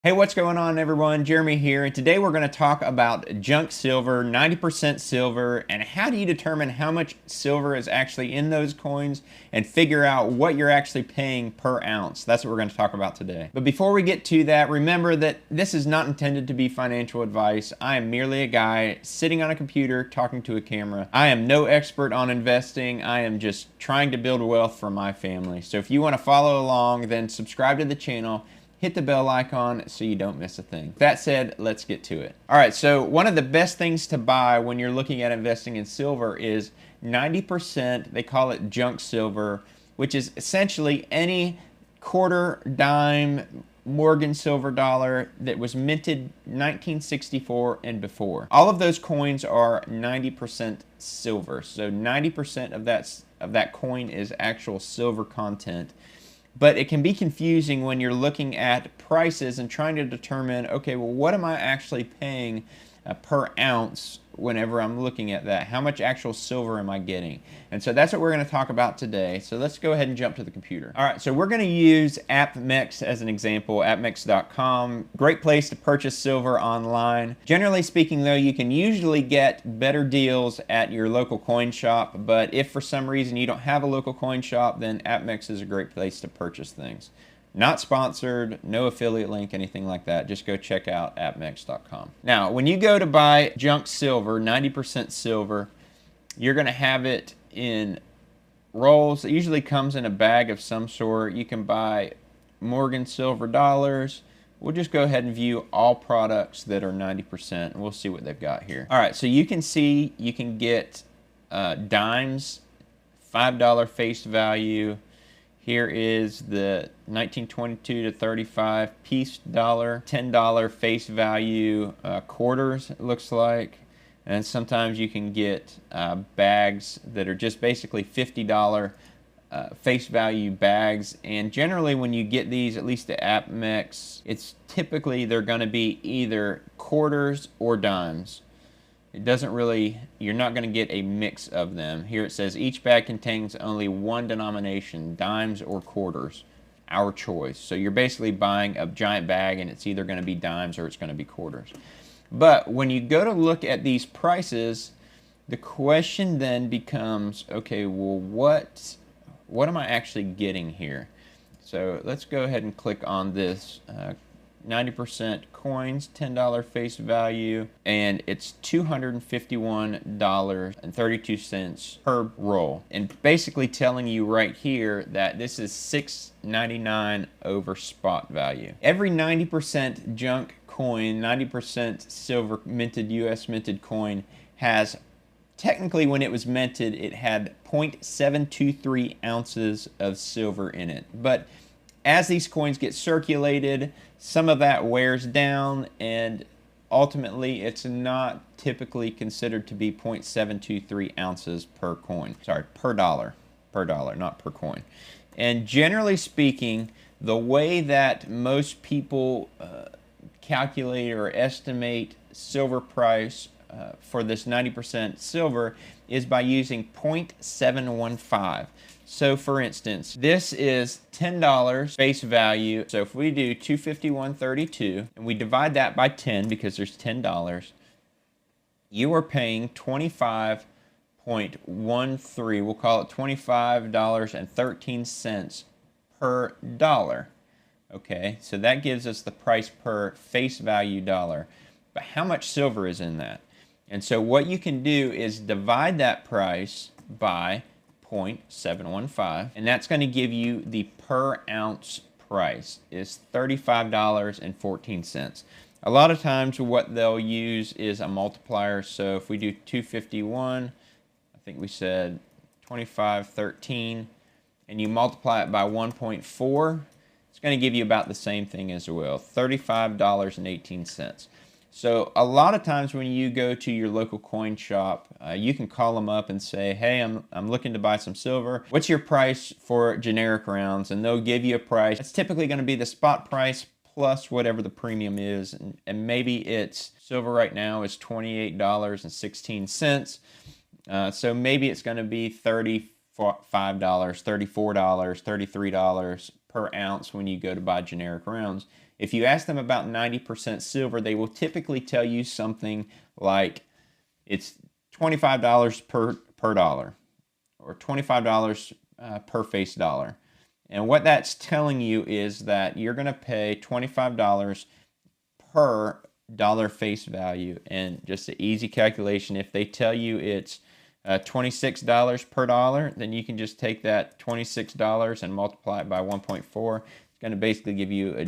Hey, what's going on, everyone? Jeremy here, and today we're going to talk about junk silver, 90% silver, and how do you determine how much silver is actually in those coins and figure out what you're actually paying per ounce. That's what we're going to talk about today. But before we get to that, remember that this is not intended to be financial advice. I am merely a guy sitting on a computer talking to a camera. I am no expert on investing. I am just trying to build wealth for my family. So if you want to follow along, then subscribe to the channel. Hit the bell icon so you don't miss a thing. That said, let's get to it. All right, so one of the best things to buy when you're looking at investing in silver is 90%, they call it junk silver, which is essentially any quarter, dime, Morgan silver dollar that was minted 1964 and before. All of those coins are 90% silver. So 90% of that coin is actual silver content. But it can be confusing when you're looking at prices and trying to determine, okay, well, what am I actually paying per ounce whenever I'm looking at that? How much actual silver am I getting? And so that's what we're going to talk about today. So let's go ahead and jump to the computer. All right, so we're going to use AppMex as an example, appmex.com. Great place to purchase silver online. Generally speaking, though, you can usually get better deals at your local coin shop, but if for some reason you don't have a local coin shop, then AppMex is a great place to purchase things. Not sponsored, no affiliate link, anything like that. Just go check out appmex.com. Now, when you go to buy junk silver, 90% silver, you're going to have it in rolls. It usually comes in a bag of some sort. You can buy Morgan silver dollars. We'll just go ahead and view all products that are 90%, and we'll see what they've got here. All right, so you can see you can get dimes, $5 face value. Here is the 1922 to 35 piece dollar, $10 face value quarters, it looks like. And sometimes you can get bags that are just basically $50 face value bags. And generally when you get these, at least at AppMex, it's typically they're going to be either quarters or dimes. It doesn't really, you're not going to get a mix of them. Here it says each bag contains only one denomination, dimes or quarters, our choice. So you're basically buying a giant bag and it's either going to be dimes or it's going to be quarters. But when you go to look at these prices, the question then becomes, okay, well, what am I actually getting here? So let's go ahead and click on this 90% coins, $10 face value, and it's $251.32 per roll. And basically telling you right here that this is $6.99 over spot value. Every 90% junk coin, 90% silver minted, US minted coin has, technically when it was minted, it had 0.723 ounces of silver in it. But as these coins get circulated, some of that wears down, and ultimately it's not typically considered to be 0.723 ounces per coin. Sorry, per dollar, not per coin. And generally speaking, the way that most people calculate or estimate silver price for this 90% silver is by using 0.715. So for instance, this is $10 face value. So if we do 251.32 and we divide that by 10 because there's $10, you are paying 25.13. We'll call it $25.13 per dollar. Okay, so that gives us the price per face value dollar. But how much silver is in that? And so what you can do is divide that price by 0.715, and that's going to give you the per ounce price is $35.14. A lot of times what they'll use is a multiplier. So if we do 251, I think we said 25.13, and you multiply it by 1.4, it's going to give you about the same thing as well, $35.18. So a lot of times when you go to your local coin shop, you can call them up and say, hey, I'm looking to buy some silver. What's your price for generic rounds? And they'll give you a price. It's typically going to be the spot price plus whatever the premium is. And maybe it's silver right now is $28.16. So maybe it's going to be $35, $34, $33 per ounce when you go to buy generic rounds. If you ask them about 90% silver, they will typically tell you something like it's $25 per dollar, or $25 per face dollar. And what that's telling you is that you're going to pay $25 per dollar face value. And just an easy calculation, if they tell you it's $26 per dollar, then you can just take that $26 and multiply it by 1.4. It's going to basically give you a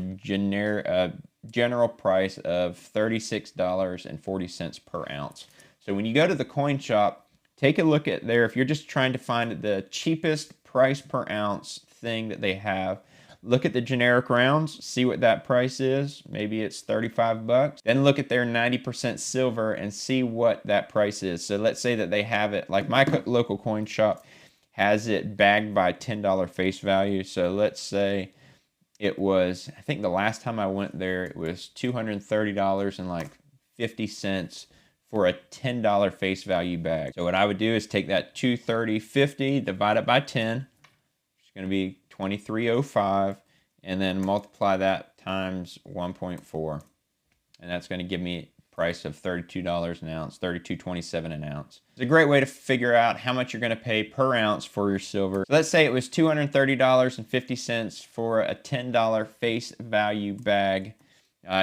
general price of $36.40 per ounce. So when you go to the coin shop, take a look at there. If you're just trying to find the cheapest price per ounce thing that they have, look at the generic rounds, see what that price is. Maybe it's 35 bucks. Then look at their 90% silver and see what that price is. So let's say that they have it, like my local coin shop has it bagged by $10 face value. So let's say it was, I think the last time I went there, it was $230.50 for a $10 face value bag. So what I would do is take that $230.50, divide it by 10, which is going to be $23.05, and then multiply that times 1.4, and that's going to give me a price of $32 an ounce, $32.27 an ounce. It's a great way to figure out how much you're going to pay per ounce for your silver. So let's say it was $230.50 for a $10 face value bag.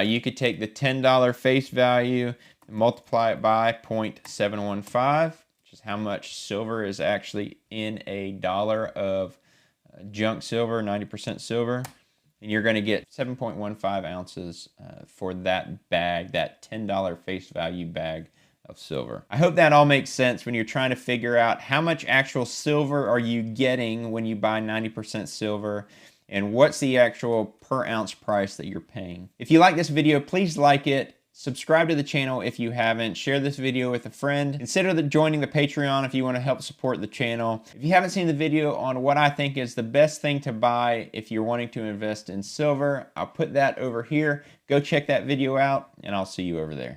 You could take the $10 face value and multiply it by 0.715, which is how much silver is actually in a dollar of junk silver, 90% silver, and you're going to get 7.15 ounces for that bag, that $10 face value bag of silver. I hope that all makes sense when you're trying to figure out how much actual silver are you getting when you buy 90% silver, and what's the actual per ounce price that you're paying. If you like this video, please like it. Subscribe to the channel if you haven't. Share this video with a friend. Consider joining the Patreon if you want to help support the channel. If you haven't seen the video on what I think is the best thing to buy if you're wanting to invest in silver, I'll put that over here. Go check that video out, and I'll see you over there.